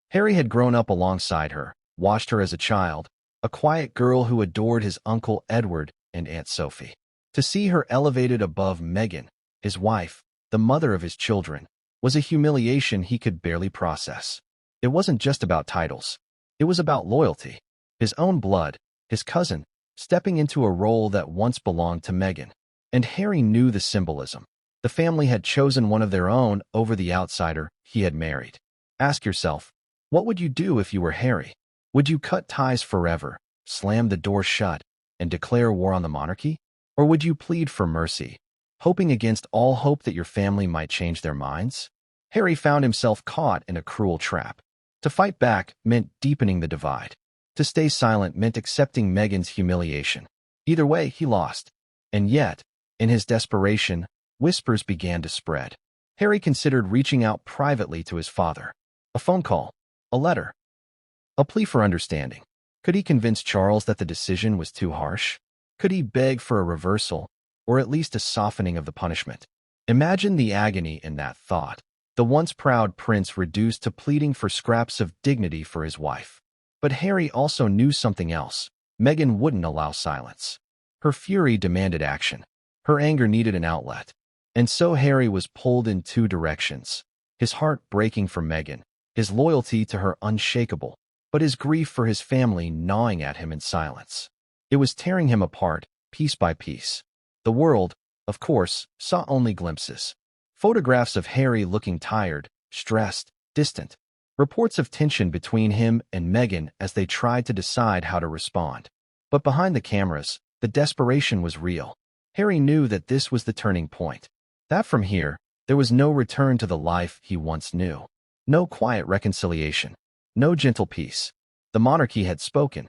Harry had grown up alongside her, watched her as a child, a quiet girl who adored his Uncle Edward and Aunt Sophie. To see her elevated above Meghan, his wife, the mother of his children, was a humiliation he could barely process. It wasn't just about titles. It was about loyalty. His own blood, his cousin, stepping into a role that once belonged to Meghan. And Harry knew the symbolism. The family had chosen one of their own over the outsider he had married. Ask yourself, what would you do if you were Harry? Would you cut ties forever, slam the door shut, and declare war on the monarchy? Or would you plead for mercy, hoping against all hope that your family might change their minds? Harry found himself caught in a cruel trap. To fight back meant deepening the divide. To stay silent meant accepting Meghan's humiliation. Either way, he lost. And yet, in his desperation, whispers began to spread. Harry considered reaching out privately to his father. A phone call, a letter, a plea for understanding. Could he convince Charles that the decision was too harsh? Could he beg for a reversal, or at least a softening of the punishment? Imagine the agony in that thought. The once proud prince reduced to pleading for scraps of dignity for his wife. But Harry also knew something else. Meghan wouldn't allow silence. Her fury demanded action. Her anger needed an outlet. And so Harry was pulled in two directions. His heart breaking for Meghan, his loyalty to her unshakable, but his grief for his family gnawing at him in silence. It was tearing him apart, piece by piece. The world, of course, saw only glimpses. Photographs of Harry looking tired, stressed, distant. Reports of tension between him and Meghan as they tried to decide how to respond. But behind the cameras, the desperation was real. Harry knew that this was the turning point. That from here, there was no return to the life he once knew. No quiet reconciliation. No gentle peace. The monarchy had spoken.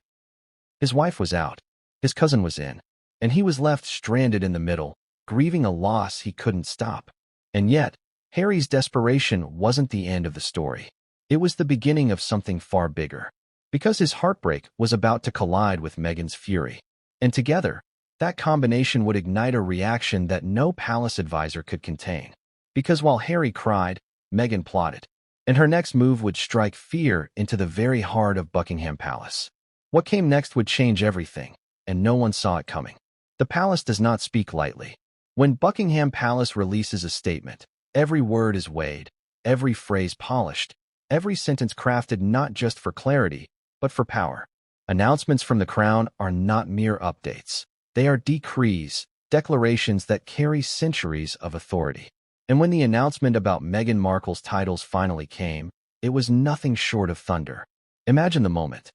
His wife was out. His cousin was in. And he was left stranded in the middle, grieving a loss he couldn't stop. And yet, Harry's desperation wasn't the end of the story. It was the beginning of something far bigger. Because his heartbreak was about to collide with Meghan's fury. And together, that combination would ignite a reaction that no palace advisor could contain. Because while Harry cried, Meghan plotted. And her next move would strike fear into the very heart of Buckingham Palace. What came next would change everything, and no one saw it coming. The palace does not speak lightly. When Buckingham Palace releases a statement, every word is weighed, every phrase polished, every sentence crafted not just for clarity, but for power. Announcements from the crown are not mere updates. They are decrees, declarations that carry centuries of authority. And when the announcement about Meghan Markle's titles finally came, it was nothing short of thunder. Imagine the moment.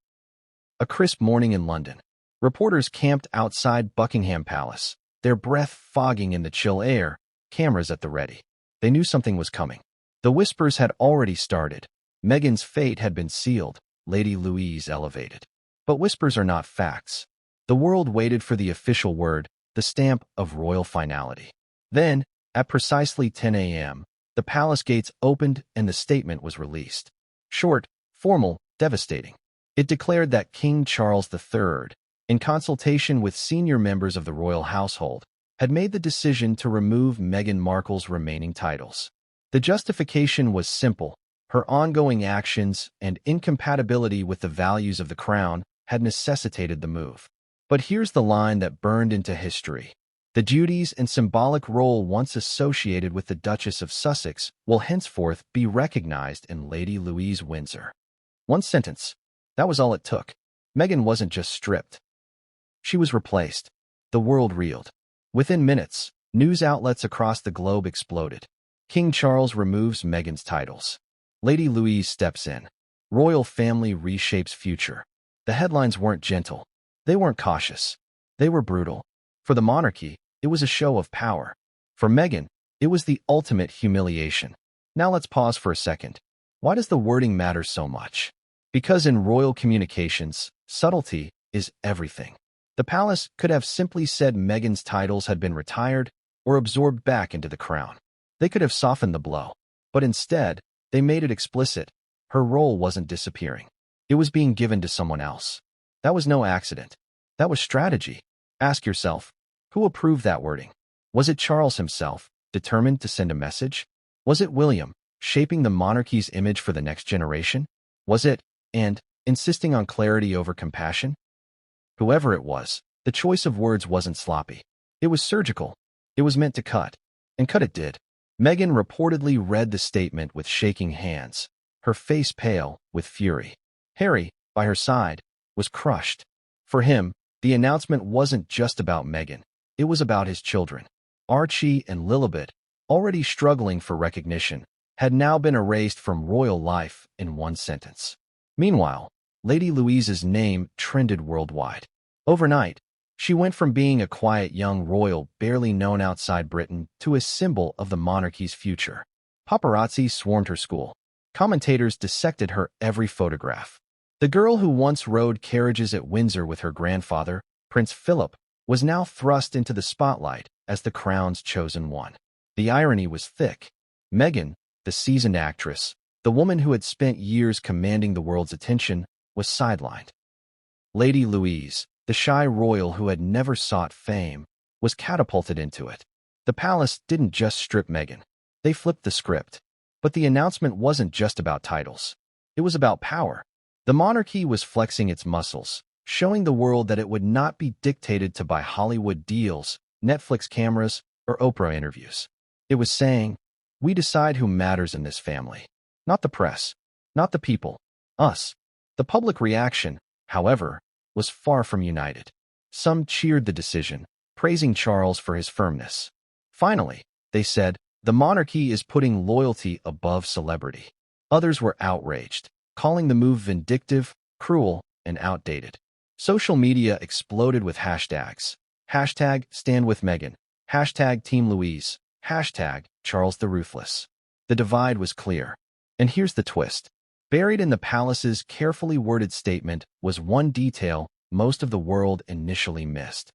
A crisp morning in London. Reporters camped outside Buckingham Palace, their breath fogging in the chill air, cameras at the ready. They knew something was coming. The whispers had already started. Meghan's fate had been sealed, Lady Louise elevated. But whispers are not facts. The world waited for the official word, the stamp of royal finality. Then, at precisely 10 a.m., the palace gates opened and the statement was released. Short, formal, devastating. It declared that King Charles III, in consultation with senior members of the royal household, had made the decision to remove Meghan Markle's remaining titles. The justification was simple. Her ongoing actions and incompatibility with the values of the crown had necessitated the move. But here's the line that burned into history. The duties and symbolic role once associated with the Duchess of Sussex will henceforth be recognized in Lady Louise Windsor. One sentence. That was all it took. Meghan wasn't just stripped. She was replaced. The world reeled. Within minutes, news outlets across the globe exploded. King Charles removes Meghan's titles. Lady Louise steps in. Royal family reshapes future. The headlines weren't gentle. They weren't cautious. They were brutal. For the monarchy, it was a show of power. For Meghan, it was the ultimate humiliation. Now let's pause for a second. Why does the wording matter so much? Because in royal communications, subtlety is everything. The palace could have simply said Meghan's titles had been retired or absorbed back into the crown. They could have softened the blow. But instead, they made it explicit. Her role wasn't disappearing. It was being given to someone else. That was no accident. That was strategy. Ask yourself, who approved that wording? Was it Charles himself, determined to send a message? Was it William, shaping the monarchy's image for the next generation? Was it, and, insisting on clarity over compassion? Whoever it was, the choice of words wasn't sloppy. It was surgical. It was meant to cut. And cut it did. Meghan reportedly read the statement with shaking hands, her face pale with fury. Harry, by her side, was crushed. For him, the announcement wasn't just about Meghan. It was about his children. Archie and Lilibet, already struggling for recognition, had now been erased from royal life in one sentence. Meanwhile, Lady Louise's name trended worldwide. Overnight, she went from being a quiet young royal barely known outside Britain to a symbol of the monarchy's future. Paparazzi swarmed her school. Commentators dissected her every photograph. The girl who once rode carriages at Windsor with her grandfather, Prince Philip, was now thrust into the spotlight as the crown's chosen one. The irony was thick. Meghan, the seasoned actress, the woman who had spent years commanding the world's attention, was sidelined. Lady Louise, the shy royal who had never sought fame, was catapulted into it. The palace didn't just strip Meghan. They flipped the script. But the announcement wasn't just about titles. It was about power. The monarchy was flexing its muscles, showing the world that it would not be dictated to by Hollywood deals, Netflix cameras, or Oprah interviews. It was saying, we decide who matters in this family. Not the press. Not the people. Us. The public reaction, however, was far from united. Some cheered the decision, praising Charles for his firmness. Finally, they said, the monarchy is putting loyalty above celebrity. Others were outraged, calling the move vindictive, cruel, and outdated. Social media exploded with hashtags. Hashtag Stand With Meghan. Hashtag Team Louise. Hashtag Charles the Ruthless. The divide was clear. And here's the twist. Buried in the palace's carefully worded statement was one detail most of the world initially missed.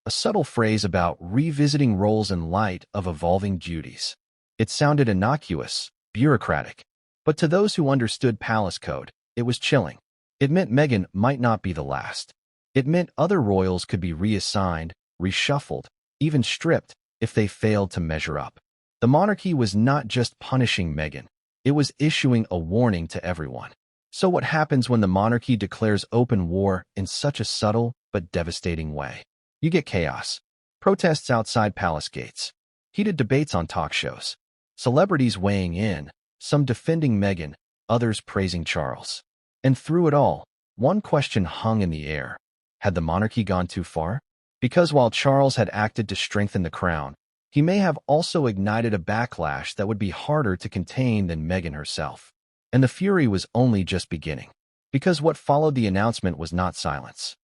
A subtle phrase about revisiting roles in light of evolving duties. It sounded innocuous, bureaucratic. But to those who understood palace code, it was chilling. It meant Meghan might not be the last. It meant other royals could be reassigned, reshuffled, even stripped if they failed to measure up. The monarchy was not just punishing Meghan. It was issuing a warning to everyone. So what happens when the monarchy declares open war in such a subtle but devastating way? You get chaos. Protests outside palace gates. Heated debates on talk shows. Celebrities weighing in, some defending Meghan, others praising Charles. And through it all, one question hung in the air. Had the monarchy gone too far? Because while Charles had acted to strengthen the crown, he may have also ignited a backlash that would be harder to contain than Meghan herself. And the fury was only just beginning. Because what followed the announcement was not silence.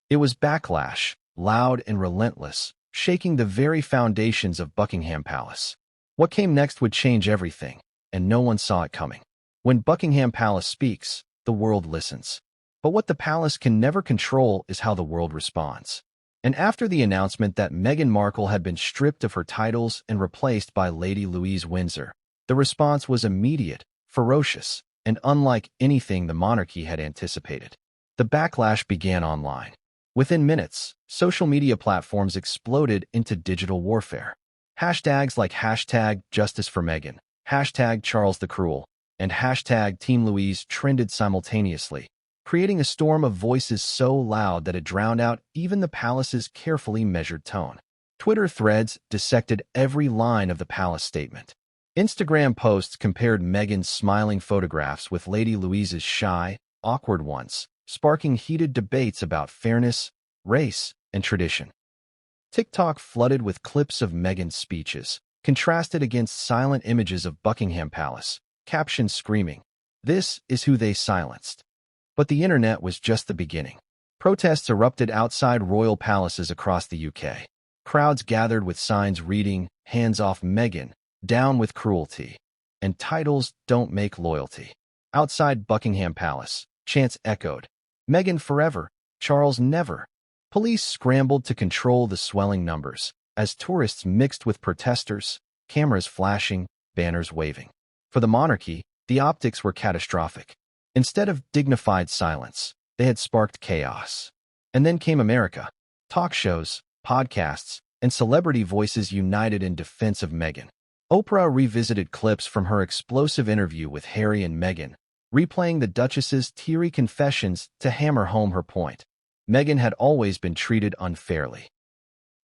It was backlash, loud and relentless, shaking the very foundations of Buckingham Palace. What came next would change everything, and no one saw it coming. When Buckingham Palace speaks, the world listens. But what the palace can never control is how the world responds. And after the announcement that Meghan Markle had been stripped of her titles and replaced by Lady Louise Windsor, the response was immediate, ferocious, and unlike anything the monarchy had anticipated. The backlash began online. Within minutes, social media platforms exploded into digital warfare. Hashtags like hashtag Justice for Meghan, hashtag Charles the Cruel, and hashtag Team Louise trended simultaneously, creating a storm of voices so loud that it drowned out even the palace's carefully measured tone. Twitter threads dissected every line of the palace statement. Instagram posts compared Meghan's smiling photographs with Lady Louise's shy, awkward ones, sparking heated debates about fairness, race, and tradition. TikTok flooded with clips of Meghan's speeches, contrasted against silent images of Buckingham Palace, captions screaming, "This is who they silenced." But the internet was just the beginning. Protests erupted outside royal palaces across the UK. Crowds gathered with signs reading, "Hands off Meghan," "Down with cruelty," and titles "Don't make loyalty." Outside Buckingham Palace, chants echoed, "Meghan forever, Charles never." Police scrambled to control the swelling numbers, as tourists mixed with protesters, cameras flashing, banners waving. For the monarchy, the optics were catastrophic. Instead of dignified silence, they had sparked chaos. And then came America. Talk shows, podcasts, and celebrity voices united in defense of Meghan. Oprah revisited clips from her explosive interview with Harry and Meghan, replaying the Duchess's teary confessions to hammer home her point. Meghan had always been treated unfairly.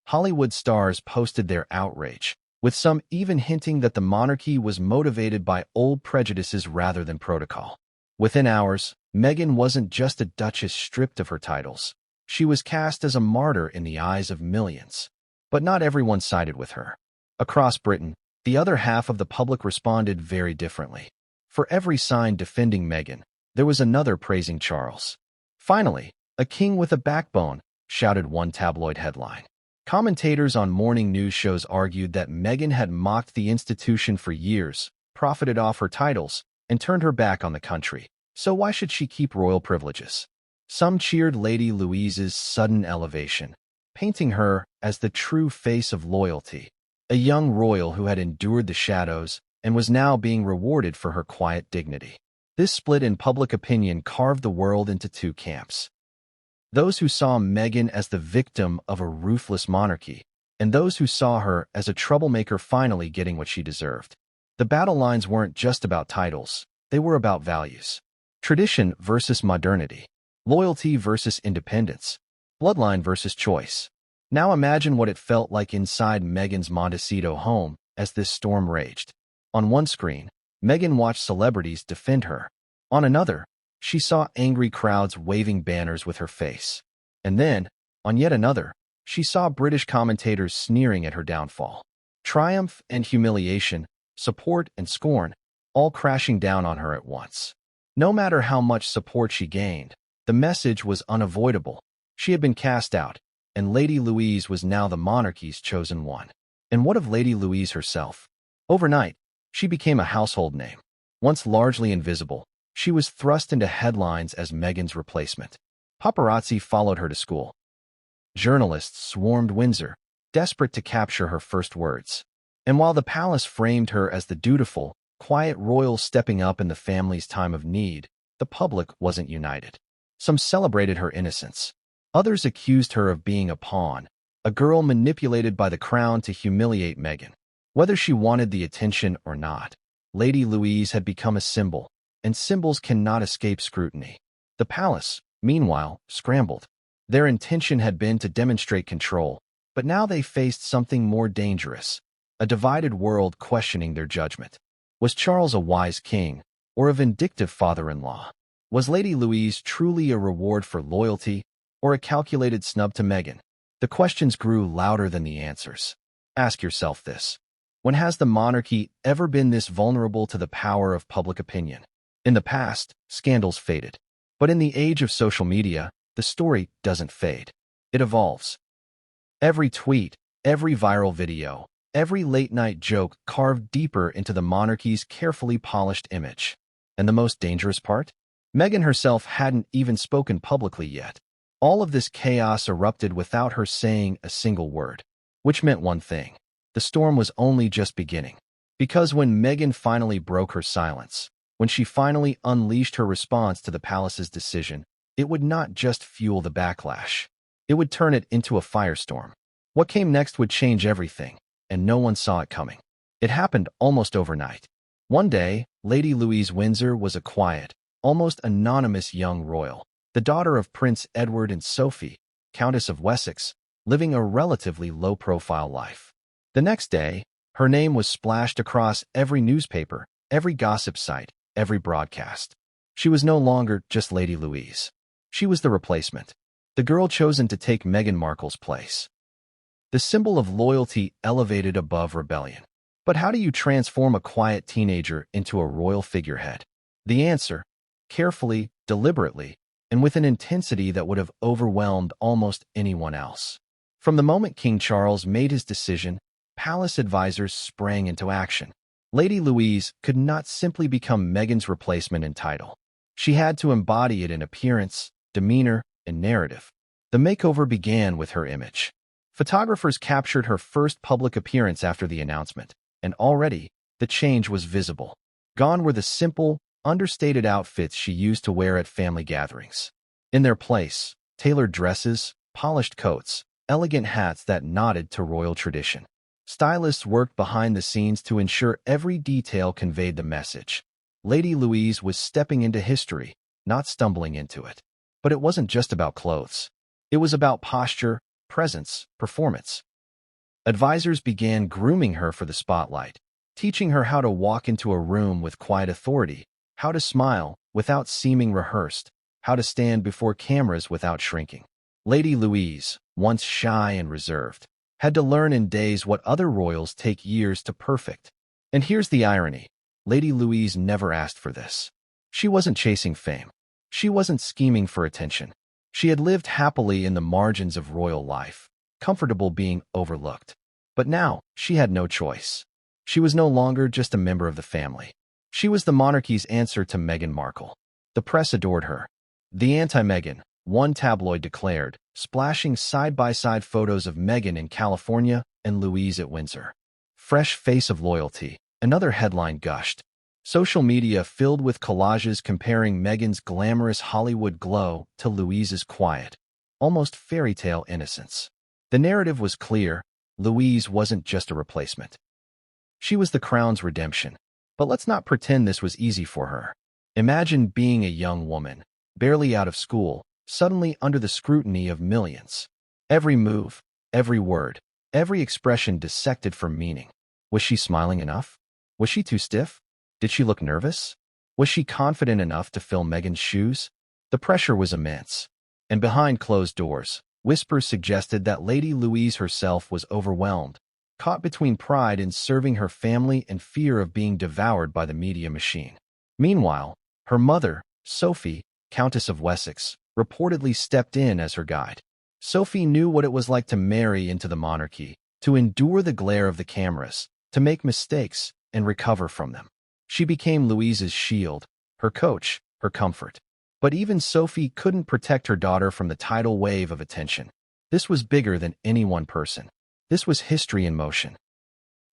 Hollywood stars posted their outrage, with some even hinting that the monarchy was motivated by old prejudices rather than protocol. Within hours, Meghan wasn't just a duchess stripped of her titles. She was cast as a martyr in the eyes of millions. But not everyone sided with her. Across Britain, the other half of the public responded very differently. For every sign defending Meghan, there was another praising Charles. "Finally, a king with a backbone," shouted one tabloid headline. Commentators on morning news shows argued that Meghan had mocked the institution for years, profited off her titles, and turned her back on the country. So why should she keep royal privileges? Some cheered Lady Louise's sudden elevation, painting her as the true face of loyalty, a young royal who had endured the shadows and was now being rewarded for her quiet dignity. This split in public opinion carved the world into two camps. Those who saw Meghan as the victim of a ruthless monarchy, and those who saw her as a troublemaker finally getting what she deserved. The battle lines weren't just about titles, they were about values. Tradition versus modernity, loyalty versus independence, bloodline versus choice. Now imagine what it felt like inside Meghan's Montecito home as this storm raged. On one screen, Meghan watched celebrities defend her. On another, she saw angry crowds waving banners with her face. And then, on yet another, she saw British commentators sneering at her downfall. Triumph and humiliation, support and scorn, all crashing down on her at once. No matter how much support she gained, the message was unavoidable. She had been cast out, and Lady Louise was now the monarchy's chosen one. And what of Lady Louise herself? Overnight, she became a household name. Once largely invisible, she was thrust into headlines as Meghan's replacement. Paparazzi followed her to school. Journalists swarmed Windsor, desperate to capture her first words. And while the palace framed her as the dutiful, quiet royal stepping up in the family's time of need, the public wasn't united. Some celebrated her innocence. Others accused her of being a pawn, a girl manipulated by the crown to humiliate Meghan. Whether she wanted the attention or not, Lady Louise had become a symbol, and symbols cannot escape scrutiny. The palace, meanwhile, scrambled. Their intention had been to demonstrate control, but now they faced something more dangerous, a divided world questioning their judgment. Was Charles a wise king, or a vindictive father-in-law? Was Lady Louise truly a reward for loyalty, or a calculated snub to Meghan? The questions grew louder than the answers. Ask yourself this. When has the monarchy ever been this vulnerable to the power of public opinion? In the past, scandals faded. But in the age of social media, the story doesn't fade. It evolves. Every tweet, every viral video, every late-night joke carved deeper into the monarchy's carefully polished image. And the most dangerous part? Meghan herself hadn't even spoken publicly yet. All of this chaos erupted without her saying a single word, which meant one thing. The storm was only just beginning. Because when Meghan finally broke her silence, when she finally unleashed her response to the palace's decision, it would not just fuel the backlash. It would turn it into a firestorm. What came next would change everything, and no one saw it coming. It happened almost overnight. One day, Lady Louise Windsor was a quiet, almost anonymous young royal, the daughter of Prince Edward and Sophie, Countess of Wessex, living a relatively low-profile life. The next day, Her name was splashed across every newspaper, every gossip site, every broadcast. She was no longer just Lady Louise. She was the replacement, the girl chosen to take Meghan Markle's place. The symbol of loyalty elevated above rebellion. But how do you transform a quiet teenager into a royal figurehead? The answer: carefully, deliberately, and with an intensity that would have overwhelmed almost anyone else. From the moment King Charles made his decision, palace advisors sprang into action. Lady Louise could not simply become Meghan's replacement in title. She had to embody it in appearance, demeanor, and narrative. The makeover began with her image. Photographers captured her first public appearance after the announcement, and already, the change was visible. Gone were the simple, understated outfits she used to wear at family gatherings. In their place, tailored dresses, polished coats, elegant hats that nodded to royal tradition. Stylists worked behind the scenes to ensure every detail conveyed the message. Lady Louise was stepping into history, not stumbling into it. But it wasn't just about clothes. It was about posture, presence, performance. Advisors began grooming her for the spotlight, teaching her how to walk into a room with quiet authority, how to smile without seeming rehearsed, how to stand before cameras without shrinking. Lady Louise, once shy and reserved, had to learn in days what other royals take years to perfect. And here's the irony: Lady Louise never asked for this. She wasn't chasing fame. She wasn't scheming for attention. She had lived happily in the margins of royal life, comfortable being overlooked. But now, she had no choice. She was no longer just a member of the family. She was the monarchy's answer to Meghan Markle. The press adored her. The anti-Meghan, one tabloid declared, splashing side-by-side photos of Meghan in California and Louise at Windsor. Fresh face of loyalty, another headline gushed. Social media filled with collages comparing Meghan's glamorous Hollywood glow to Louise's quiet, almost fairy tale innocence. The narrative was clear: Louise wasn't just a replacement. She was the crown's redemption. But let's not pretend this was easy for her. Imagine being a young woman, barely out of school, suddenly under the scrutiny of millions. Every move, every word, every expression dissected for meaning. Was she smiling enough? Was she too stiff? Did she look nervous? Was she confident enough to fill Meghan's shoes? The pressure was immense. And behind closed doors, whispers suggested that Lady Louise herself was overwhelmed, caught between pride in serving her family and fear of being devoured by the media machine. Meanwhile, her mother, Sophie, Countess of Wessex, reportedly stepped in as her guide. Sophie knew what it was like to marry into the monarchy, to endure the glare of the cameras, to make mistakes and recover from them. She became Louise's shield, her coach, her comfort. But even Sophie couldn't protect her daughter from the tidal wave of attention. This was bigger than any one person. This was history in motion.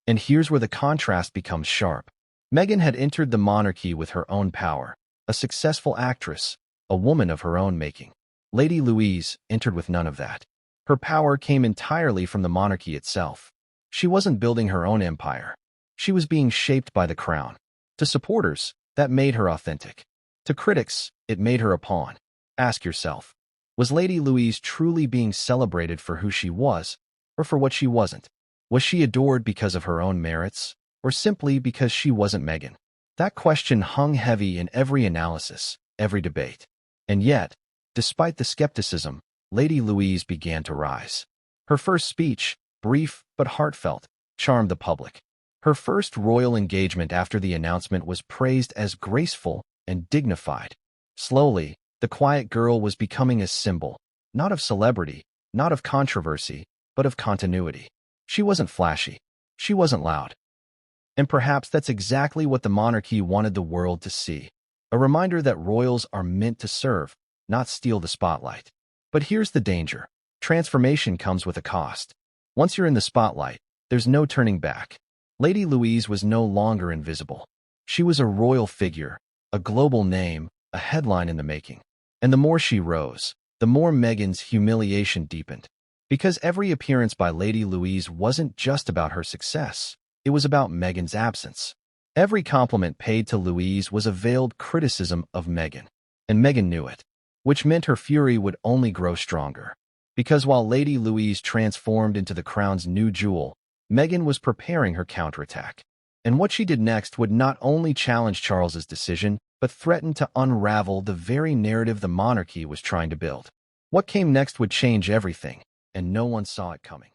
And here's where the contrast becomes sharp. Meghan had entered the monarchy with her own power, a successful actress, a woman of her own making. Lady Louise entered with none of that. Her power came entirely from the monarchy itself. She wasn't building her own empire. She was being shaped by the crown. To supporters, that made her authentic. To critics, it made her a pawn. Ask yourself, was Lady Louise truly being celebrated for who she was, or for what she wasn't? Was she adored because of her own merits, or simply because she wasn't Meghan? That question hung heavy in every analysis, every debate. And yet, despite the skepticism, Lady Louise began to rise. Her first speech, brief but heartfelt, charmed the public. Her first royal engagement after the announcement was praised as graceful and dignified. Slowly, the quiet girl was becoming a symbol, not of celebrity, not of controversy, but of continuity. She wasn't flashy. She wasn't loud. And perhaps that's exactly what the monarchy wanted the world to see. A reminder that royals are meant to serve, not steal the spotlight. But here's the danger. Transformation comes with a cost. Once you're in the spotlight, there's no turning back. Lady Louise was no longer invisible. She was a royal figure, a global name, a headline in the making. And the more she rose, the more Meghan's humiliation deepened. Because every appearance by Lady Louise wasn't just about her success. It was about Meghan's absence. Every compliment paid to Louise was a veiled criticism of Meghan. And Meghan knew it, which meant her fury would only grow stronger. Because while Lady Louise transformed into the crown's new jewel, Meghan was preparing her counterattack. And what she did next would not only challenge Charles's decision, but threaten to unravel the very narrative the monarchy was trying to build. What came next would change everything, and no one saw it coming.